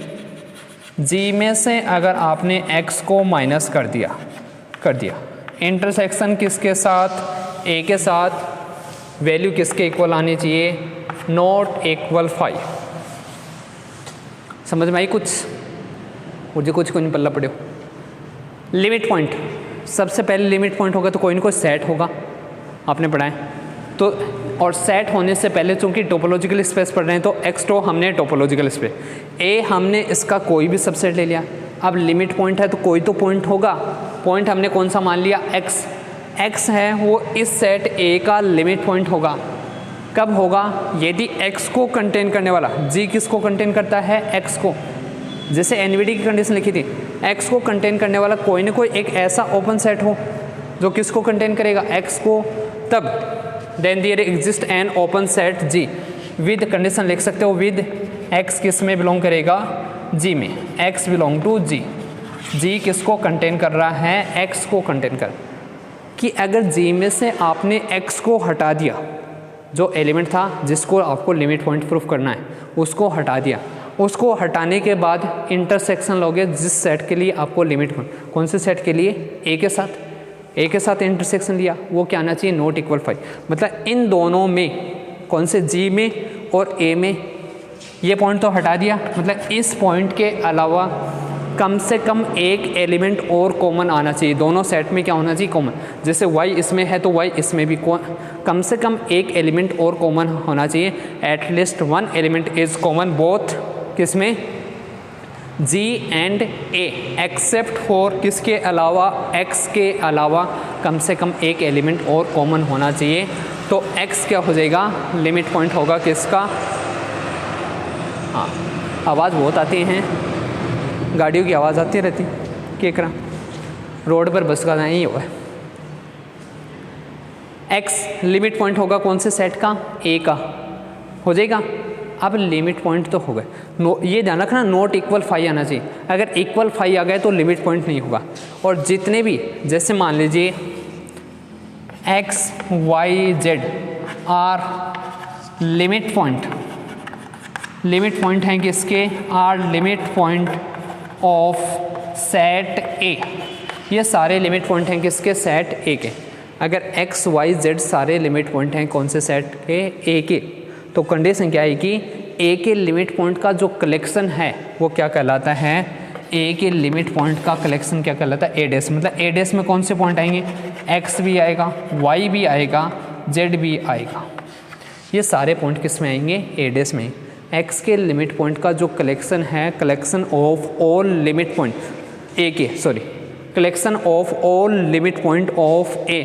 G में से अगर आपने x को माइनस कर दिया इंटरसेक्शन किसके साथ, A के साथ, वैल्यू किसके इक्वल आनी चाहिए, नॉट इक्वल 5। समझ में आई कुछ, मुझे कुछ नहीं पल्ला पड़े। लिमिट पॉइंट, सबसे पहले लिमिट पॉइंट होगा तो कोई ना कोई सेट होगा, आपने पढ़ा है तो, और सेट होने से पहले चूंकि टोपोलॉजिकल स्पेस पढ़ रहे हैं तो एक्स तो हमने टोपोलॉजिकल स्पेस, ए हमने इसका कोई भी सबसेट ले लिया। अब लिमिट पॉइंट है तो कोई तो पॉइंट होगा, पॉइंट हमने कौन सा मान लिया, एक्स, एक्स है वो इस सेट ए का लिमिट पॉइंट होगा। कब होगा, यदि एक्स को कंटेन करने वाला, जी किसको कंटेन करता है, एक्स को, जैसे एनवीडी की कंडीशन लिखी थी, एक्स को कंटेन करने वाला कोई ना कोई एक ऐसा ओपन सेट हो जो किसको कंटेन करेगा, एक्स को, तब then there exist an open set G, with condition लिख सकते हो, विद एक्स किस में बिलोंग करेगा, जी में, एक्स बिलोंग टू जी, जी किसको कंटेन कर रहा है, एक्स को कंटेन कर, कि अगर जी में से आपने एक्स को हटा दिया, जो एलिमेंट था जिसको आपको लिमिट पॉइंट प्रूफ करना है उसको हटा दिया, उसको हटाने के बाद इंटरसेक्शन लोगे जिस सेट के लिए आपको लिमिट, कौन से सेट के लिए, ए के साथ इंटरसेक्शन लिया, वो क्या आना चाहिए, नॉट इक्वल 5। मतलब इन दोनों में, कौन से, जी में और ए में, ये पॉइंट तो हटा दिया, मतलब इस पॉइंट के अलावा कम से कम एक एलिमेंट और कॉमन आना चाहिए, दोनों सेट में क्या होना चाहिए, कॉमन। जैसे y इसमें है तो y इसमें भी कम से कम एक एलिमेंट और कॉमन होना चाहिए, at least one element is common both किसमें, G and A, except for किसके अलावा, x के अलावा कम से कम एक एलिमेंट और कॉमन होना चाहिए। तो x क्या हो जाएगा, लिमिट पॉइंट होगा किसका, हाँ आवाज़ बहुत आती हैं, गाड़ियों की आवाज़ आती रहती, क्या करा, रोड पर बस का नहीं हुआ है। x लिमिट पॉइंट होगा कौन से सेट का, A का हो जाएगा। अब लिमिट पॉइंट तो हो गए, ये ध्यान रखना नॉट इक्वल 5 आना चाहिए, अगर इक्वल 5 आ गए तो लिमिट पॉइंट नहीं होगा। और जितने भी, जैसे मान लीजिए x y z are limit point हैं किसके, are limit point of set A, ये सारे लिमिट पॉइंट हैं किसके, सेट ए के। अगर x y z सारे लिमिट पॉइंट हैं कौन से सेट के, ए के, तो कंडीशन क्या है कि ए के लिमिट पॉइंट का जो कलेक्शन है वो क्या कहलाता है, ए के लिमिट पॉइंट का कलेक्शन क्या कहलाता है, ए डैश। मतलब ए डैश में कौन से पॉइंट आएंगे, एक्स भी आएगा, वाई भी आएगा, जेड भी आएगा, ये सारे पॉइंट किस में आएंगे, ए डैश में। एक्स के लिमिट पॉइंट का जो कलेक्शन है, collection of all limit point, A के, sorry, collection of all limit point of A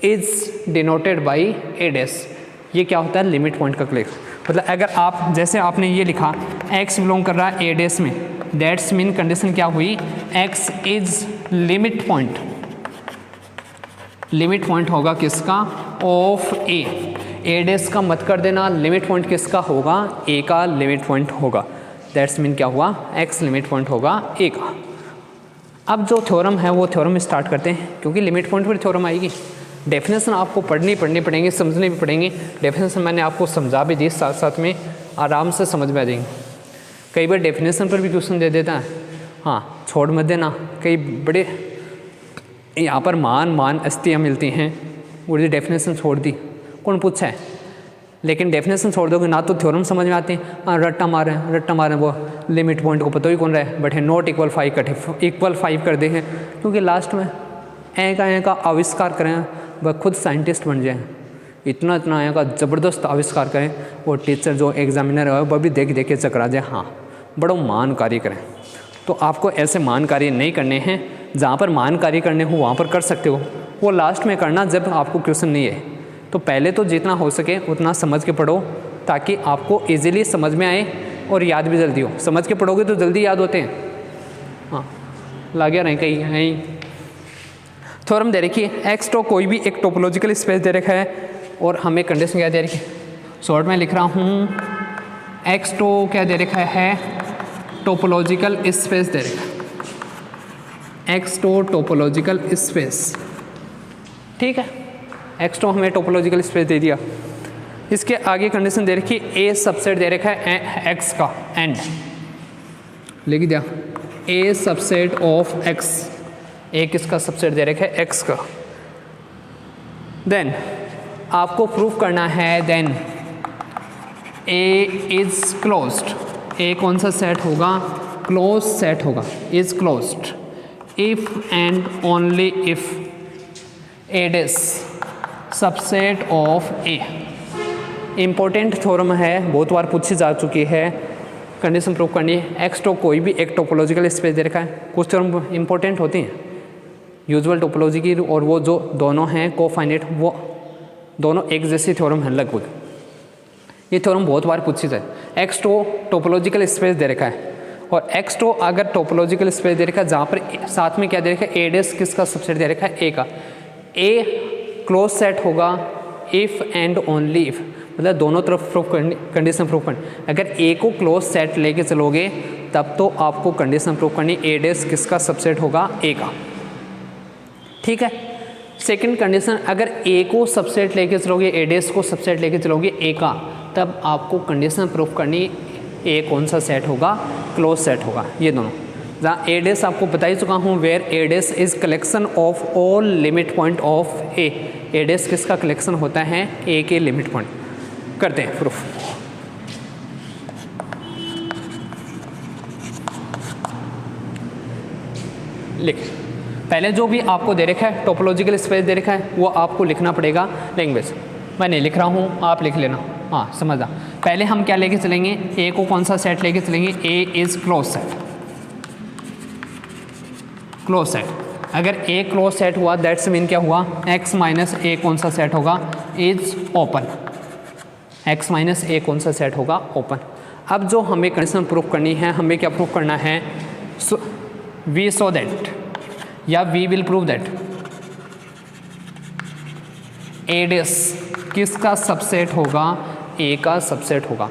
is denoted by A dash. ये क्या होता है, लिमिट पॉइंट का कलेक्शन। मतलब अगर आप, जैसे आपने ये लिखा x बिलोंग कर रहा है ए डैश में, दैट्स मीन कंडीशन क्या हुई, x is limit point, limit point होगा किसका, ऑफ ए डैश का मत कर देना, लिमिट पॉइंट किसका होगा, ए का लिमिट पॉइंट होगा, दैट्स मीन क्या हुआ, x लिमिट पॉइंट होगा ए का। अब जो थ्योरम है वो थ्योरम स्टार्ट करते हैं, क्योंकि लिमिट पॉइंट पर थ्योरम आएगी। डेफिनेशन आपको पढ़नी पड़ेंगी, समझनी भी पड़ेंगी। डेफिनेशन मैंने आपको समझा भी दी, साथ साथ में आराम से समझ में आ जाएंगे। कई बार डेफिनेशन पर भी क्वेश्चन दे देता है, हाँ छोड़ मत देना, कई बड़े यहाँ पर मान अस्तियाँ मिलती हैं, वो डेफिनेशन छोड़ दी, कौन पूछा है। लेकिन डेफिनेशन छोड़ दोगे ना तो थ्योरम समझ में आते हैं, हाँ रट्टा मारें, वो लिमिट पॉइंट को पता ही कौन रहा है, बट है नॉट इक्वल 5 कटे इक्वल 5 कर देंगे, क्योंकि लास्ट में ए का आविष्कार करें, वह खुद साइंटिस्ट बन जाए, इतना इतना आया का ज़बरदस्त आविष्कार करें और टीचर जो एग्जामिनर है वह भी देख देख के चकरा जाए, हाँ बड़ा महान कार्य करें। तो आपको ऐसे महान कार्य नहीं करने हैं, जहाँ पर महान कार्य करने हो वहाँ पर कर सकते हो, वो लास्ट में करना जब आपको क्वेश्चन नहीं है। तो पहले तो जितना हो सके उतना समझ के पढ़ो ताकि आपको इजीली समझ में आए और याद भी जल्दी हो। समझ के पढ़ोगे तो जल्दी याद होते हैं। हाँ ला गया नहीं कहीं नहीं। थ्योरम दे रखी है, एक्स तो कोई भी एक टोपोलॉजिकल स्पेस दे रखा है और हमें कंडीशन क्या दे रखी है, शॉर्ट में लिख रहा हूँ, एक्स तो क्या दे रखा है, टोपोलॉजिकल स्पेस दे रखा है, एक्स तो टोपोलॉजिकल स्पेस, ठीक है। एक्स तो हमें टोपोलॉजिकल स्पेस दे दिया। इसके आगे कंडीशन दे रखी है, ए सबसेट दे रखा है एक्स का, एंड लिख दिया ए सबसेट ऑफ एक्स, ए किसका सबसेट दे रखा है, एक्स का। देन आपको प्रूफ करना है, then A is closed, A कौन सा सेट होगा, क्लोज सेट होगा, is closed if and only if A d is subset of A. Important theorem है, बहुत बार पूछी जा चुकी है, कंडीशन प्रूफ करनी है। एक्स तो कोई भी एक टोपोलॉजिकल स्पेस दे रखा है। कुछ थ्योरम इंपॉर्टेंट होती हैं यूजुअल टोपोलॉजी की, और वो जो दोनों हैं कोफाइनाइट, वो दोनों एक जैसी थ्योरम है लगभग। ये थ्योरम बहुत बार पूछी जाए। एक्स तो टोपोलॉजिकल स्पेस दे रखा है और एक्स तो अगर टोपोलॉजिकल स्पेस दे रखा है जहाँ पर साथ में क्या दे रखा है, ए डेस किसका सबसेट दे रखा है, ए का। ए क्लोज सेट होगा इफ़ एंड ओनली इफ़, मतलब दोनों तरफ प्रूफ करनी, कंडीशन प्रूफ करनी। अगर ए को क्लोज सेट लेके चलोगे तब तो आपको कंडीशन प्रूफ करनी, ए डेस किसका सबसेट होगा, ए का, ठीक है। सेकंड कंडीशन, अगर ए को सबसेट लेके चलोगे, ए डेस को सबसेट लेके चलोगे ए का, तब आपको कंडीशन प्रूफ करनी, ए कौन सा सेट होगा, क्लोज सेट होगा। ये दोनों, जहाँ ए डेस आपको बता ही चुका हूँ, where A dash is collection of all limit point of A. A dash किसका कलेक्शन होता है, ए के लिमिट पॉइंट। करते हैं प्रूफ। लिख, पहले जो भी आपको दे रखा है टोपोलॉजिकल स्पेस दे रखा है वो आपको लिखना पड़ेगा लैंग्वेज। मैं नहीं लिख रहा हूँ, आप लिख लेना, हाँ समझा। पहले हम क्या लेके चलेंगे, ए को कौन सा सेट लेके चलेंगे, A is close set, close set. अगर ए क्लोज सेट हुआ दैट्स मीन क्या हुआ, एक्स माइनस ए कौन सा सेट होगा, is open, X minus A कौन सा सेट होगा, ओपन। अब जो हमें कंडीशन प्रूफ करनी है, हमें क्या प्रूफ करना है, वी सो दैट या we will prove that A dash किसका सबसेट होगा, ए का सबसेट होगा।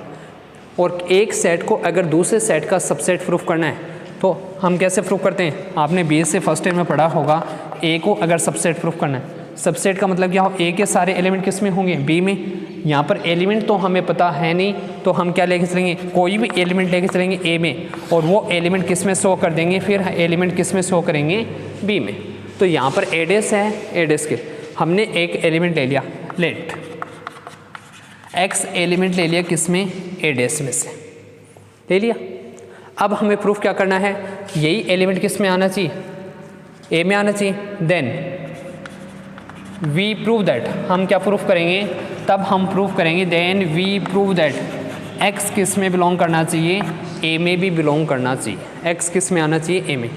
और एक सेट को अगर दूसरे सेट का सबसेट प्रूफ करना है तो हम कैसे प्रूफ करते हैं, आपने बी से फर्स्ट ईयर में पढ़ा होगा। ए को अगर सबसेट प्रूफ करना है, सबसेट का मतलब क्या हो, ए के सारे एलिमेंट किस में होंगे, बी में। यहाँ पर एलिमेंट तो हमें पता है नहीं, तो हम क्या लेके चलेंगे, कोई भी एलिमेंट लेके चलेंगे ए में, और वो एलिमेंट किस में शो कर देंगे, फिर एलिमेंट किस में शो करेंगे, बी में। तो यहाँ पर ए डेस है, ए डेस के हमने एक एलिमेंट ले लिया, लेट एक्स एलिमेंट ले लिया किस में, ए डेस में से ले लिया। अब हमें प्रूफ क्या करना है, यही एलिमेंट किस में आना चाहिए, ए में आना चाहिए। देन वी प्रूव दैट, हम क्या प्रूफ करेंगे, तब हम प्रूफ करेंगे, then we prove that X किस में बिलोंग करना चाहिए, ए में भी बिलोंग करना चाहिए। एक्स किस में आना चाहिए, ए में।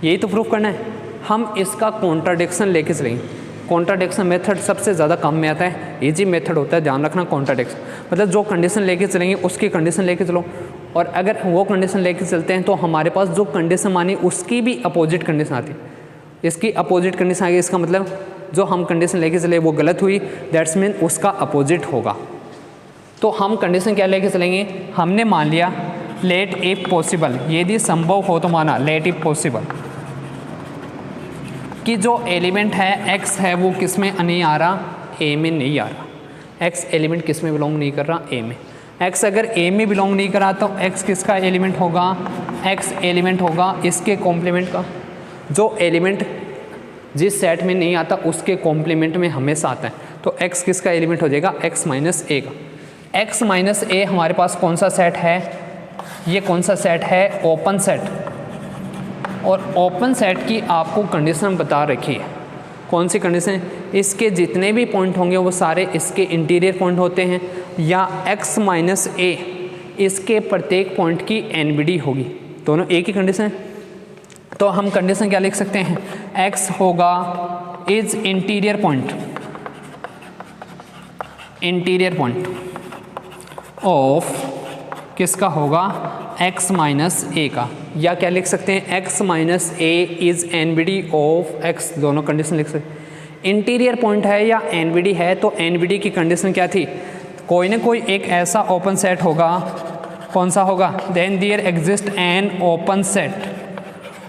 यही तो प्रूफ करना है। हम इसका कॉन्ट्राडिक्शन लेके चलेंगे। कॉन्ट्राडिक्शन मेथड सबसे ज़्यादा काम में आता है, इजी मेथड होता है, ध्यान रखना। कॉन्ट्राडिक्शन मतलब जो कंडीशन लेके चलेंगे उसकी कंडीशन लेके चलो, और अगर वो कंडीशन लेके चलते हैं तो हमारे पास जो कंडीशन मानी उसकी भी अपोजिट कंडीशन आती है। इसकी अपोजिट कंडीशन आ गई, इसका मतलब जो हम कंडीशन लेके चले वो गलत हुई, दैट्स मीन उसका अपोजिट होगा। तो हम कंडीशन क्या लेके चलेंगे, हमने मान लिया लेट इफ पॉसिबल, यदि संभव हो तो माना लेट इफ पॉसिबल कि जो एलिमेंट है एक्स है वो किस में नहीं आ रहा, ए में नहीं आ रहा। एक्स एलिमेंट किस में बिलोंग नहीं कर रहा, ए में। एक्स अगर ए में बिलोंग नहीं करा तो एक्स किसका एलिमेंट होगा, एक्स एलिमेंट होगा इसके कॉम्प्लीमेंट का। जो एलिमेंट जिस सेट में नहीं आता उसके कॉम्प्लीमेंट में हमेशा आता है, तो एक्स किसका एलिमेंट हो जाएगा, एक्स माइनस ए का। एक्स माइनस ए हमारे पास कौन सा सेट है, ये कौन सा सेट है, ओपन सेट। और ओपन सेट की आपको कंडीशन बता रखी है, कौन सी कंडीशन? इसके जितने भी पॉइंट होंगे वो सारे इसके इंटीरियर पॉइंट होते हैं, या x माइनस ए इसके प्रत्येक पॉइंट की NBD होगी, दोनों एक ही कंडीशन है। तो हम कंडीशन क्या लिख सकते हैं? x होगा इज इंटीरियर पॉइंट ऑफ किसका होगा? x माइनस ए का, या क्या लिख सकते हैं? x minus A is NBD of x, दोनों कंडीशन लिख सकते हैं। इंटीरियर पॉइंट है या NBD है, तो NBD की कंडीशन क्या थी? कोई ना कोई एक ऐसा ओपन सेट होगा, कौन सा होगा? Then there exist an open set,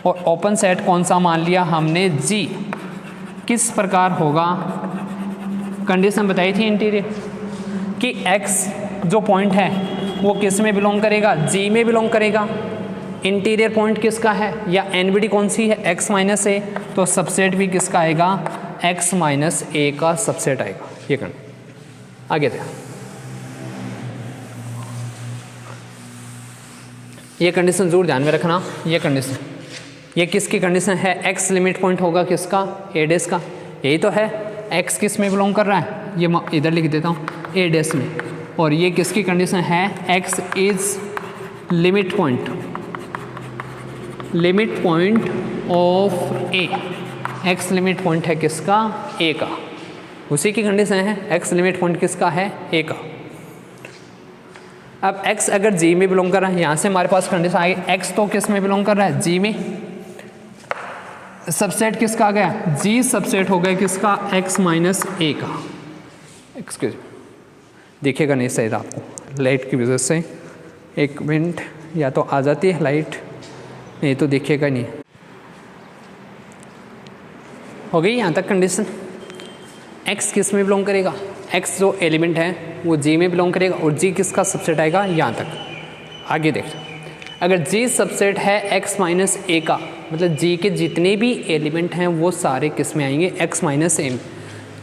और ओपन सेट कौन सा मान लिया हमने? G। किस प्रकार होगा? कंडीशन बताई थी इंटीरियर कि x जो पॉइंट है वो किस में बिलोंग करेगा? G में बिलोंग करेगा। इंटीरियर पॉइंट किसका है, या NBD कौन सी है? x माइनस ए, तो सबसेट भी किसका आएगा? x माइनस ए का सबसेट आएगा। ये करना आगे देखो, ये कंडीशन जरूर ध्यान में रखना। ये कंडीशन, ये किसकी कंडीशन है? x लिमिट पॉइंट होगा किसका? ए डेस का, यही तो है। x किस में बिलोंग कर रहा है? ये मैं इधर लिख देता हूँ, ए डेस में। और ये किसकी कंडीशन है? x is limit point of A, x limit point है किसका? a का, उसी की कंडीशन है। x लिमिट पॉइंट किसका है? a का। अब x अगर G में बिलोंग कर रहा है, यहाँ से हमारे पास कंडीशन आ गई, x तो किस में बिलोंग कर रहा है? G में। सबसेट किसका आ गया? G सबसेट हो गया किसका? x माइनस ए का। एक्सक्यूज, दिखेगा नहीं शायद आपको लाइट की वजह से, एक मिनट, या तो आ जाती है लाइट, नहीं तो दिखेगा नहीं। हो गई यहाँ तक कंडीशन? x किस में बिलोंग करेगा? x जो एलिमेंट है वो G में बिलोंग करेगा, और G किसका सबसेट आएगा? यहाँ तक। आगे देखो, अगर G सबसेट है x माइनस ए का, मतलब G के जितने भी एलिमेंट हैं वो सारे किस में आएंगे? x माइनस ए में।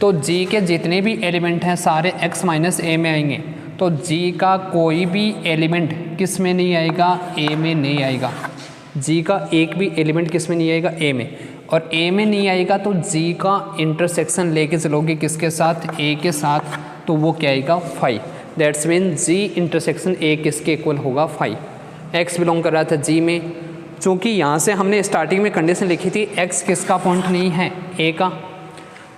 तो G के जितने भी एलिमेंट हैं सारे x माइनस ए में आएंगे, तो G का कोई भी एलिमेंट किस में नहीं आएगा? A में नहीं आएगा। G का एक भी एलिमेंट किस में नहीं आएगा? A में। और A में नहीं आएगा तो G का इंटरसेक्शन लेके चलोगे किसके साथ? A के साथ, तो वो क्या आएगा? 5। That's mean G intersection A किसके इक्वल होगा? 5। X बिलोंग कर रहा था G में, चूँकि यहाँ से हमने स्टार्टिंग में कंडीशन लिखी थी x किसका पॉइंट नहीं है? A का।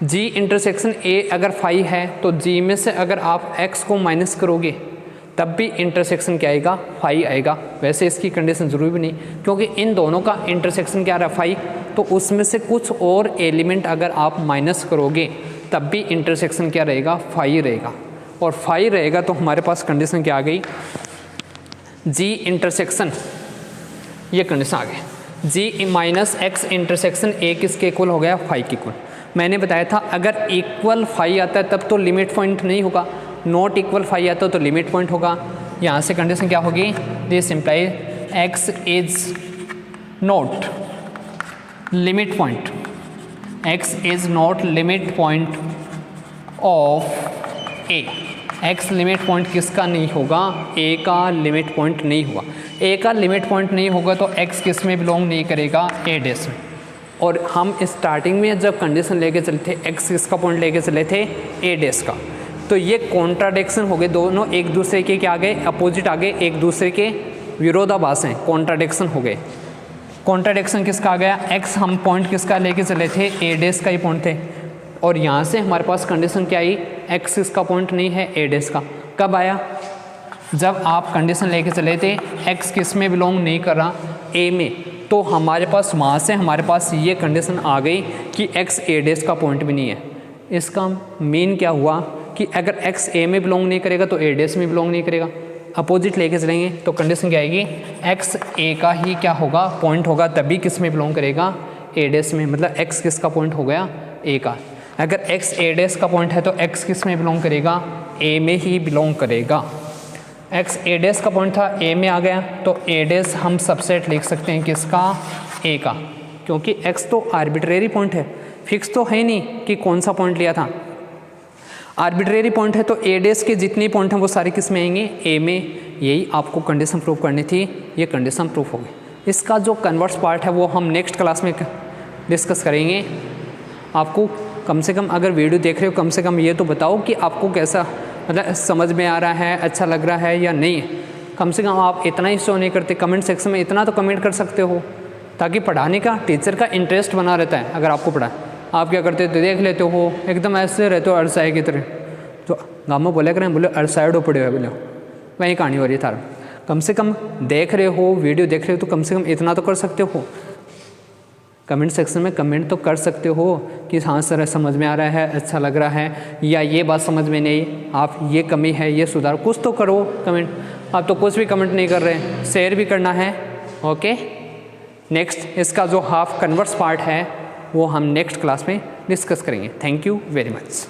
G इंटरसेक्शन A अगर 5 है तो G में से अगर आप x को माइनस करोगे तब भी इंटरसेक्शन क्या आएगा? 5 आएगा। वैसे इसकी कंडीशन ज़रूरी भी नहीं, क्योंकि इन दोनों का इंटरसेक्शन क्या रहा? 5, तो उसमें से कुछ और एलिमेंट अगर आप माइनस करोगे तब भी इंटरसेक्शन क्या रहेगा? 5 रहेगा। और 5 रहेगा तो हमारे पास कंडीशन क्या आ गई? G इंटरसेक्शन, ये कंडीशन आ गई, G minus x intersection A किसके इक्वल हो गया? 5 के इक्वल। मैंने बताया था अगर इक्वल 5 आता है तब तो लिमिट पॉइंट नहीं होगा, नॉट इक्वल 5 आता है तो लिमिट पॉइंट होगा। यहाँ से कंडीशन क्या होगी? This imply x is not limit point, x is not limit point of A। x limit point किसका नहीं होगा? A का लिमिट पॉइंट नहीं होगा। A का लिमिट पॉइंट नहीं होगा तो x किस में बिलोंग नहीं करेगा? A डेस में। और हम स्टार्टिंग में जब कंडीशन लेके चले थे x किसका पॉइंट लेके चले थे? A डेस का। तो ये कॉन्ट्राडिक्शन हो गए, दोनों एक दूसरे के क्या आ गए? अपोजिट आ गए, एक दूसरे के विरोधाभास हैं, कॉन्ट्राडिक्शन हो गए। कॉन्ट्राडिक्शन किसका आ गया? x हम पॉइंट किसका लेके चले थे? A डेस का ही पॉइंट थे, और यहाँ से हमारे पास कंडीशन क्या आई? x इसका पॉइंट नहीं है, A डेस का। कब आया? जब आप कंडीशन लेके चले थे x किस में बिलोंग नहीं कर रहा? A में। तो हमारे पास वहाँ से हमारे पास ये कंडीशन आ गई कि x A डेस का पॉइंट भी नहीं है। इसका मीन क्या हुआ कि अगर x A में बिलोंग नहीं करेगा तो A डेस में बिलोंग नहीं करेगा। अपोजिट लेके चलेंगे तो कंडीशन क्या आएगी? x A का ही क्या होगा? पॉइंट होगा, तभी किस में बिलोंग करेगा? A डेस में। मतलब x किसका पॉइंट हो गया? A का। अगर x A डेस का पॉइंट है तो x किस में बिलोंग करेगा? A में ही बिलोंग करेगा। x A डेस का पॉइंट था, A में आ गया, तो A डेस हम सबसेट लिख सकते हैं किसका? A का, क्योंकि x तो आर्बिट्रेरी पॉइंट है, फिक्स तो है नहीं कि कौन सा पॉइंट लिया था। आर्बिट्रेरी पॉइंट है तो A डेस के जितने पॉइंट हैं वो सारे किस में आएंगे? A में। यही आपको कंडीशन प्रूव करनी थी, ये कंडीशन प्रूफ होगी। इसका जो कन्वर्स पार्ट है वो हम नेक्स्ट क्लास में डिस्कस करेंगे। आपको कम से कम अगर वीडियो देख रहे हो कम से कम ये तो बताओ कि आपको कैसा मतलब समझ में आ रहा है, अच्छा लग रहा है या नहीं। कम से कम आप इतना ही शो नहीं करते, कमेंट सेक्शन में इतना तो कमेंट कर सकते हो ताकि पढ़ाने का टीचर का इंटरेस्ट बना रहता है। अगर आपको पढ़ा आप क्या करते हो तो देख लेते हो एकदम ऐसे रहते हो अड़साए की तरह, तो गाँव में बोले करें बोले अड़साइडो पड़े हुए बोले, वही कहानी हो रही है थारा। कम से कम देख रहे हो वीडियो देख रहे हो तो कम से कम इतना तो कर सकते हो, कमेंट सेक्शन में कमेंट तो कर सकते हो कि हाँ सर समझ में आ रहा है, अच्छा लग रहा है, या ये बात समझ में नहीं, आप ये कमी है ये सुधार, कुछ तो करो कमेंट। आप तो कुछ भी कमेंट नहीं कर रहे, शेयर भी करना है। ओके, नेक्स्ट इसका जो हाफ कन्वर्स पार्ट है वो हम नेक्स्ट क्लास में डिस्कस करेंगे। Thank you very much.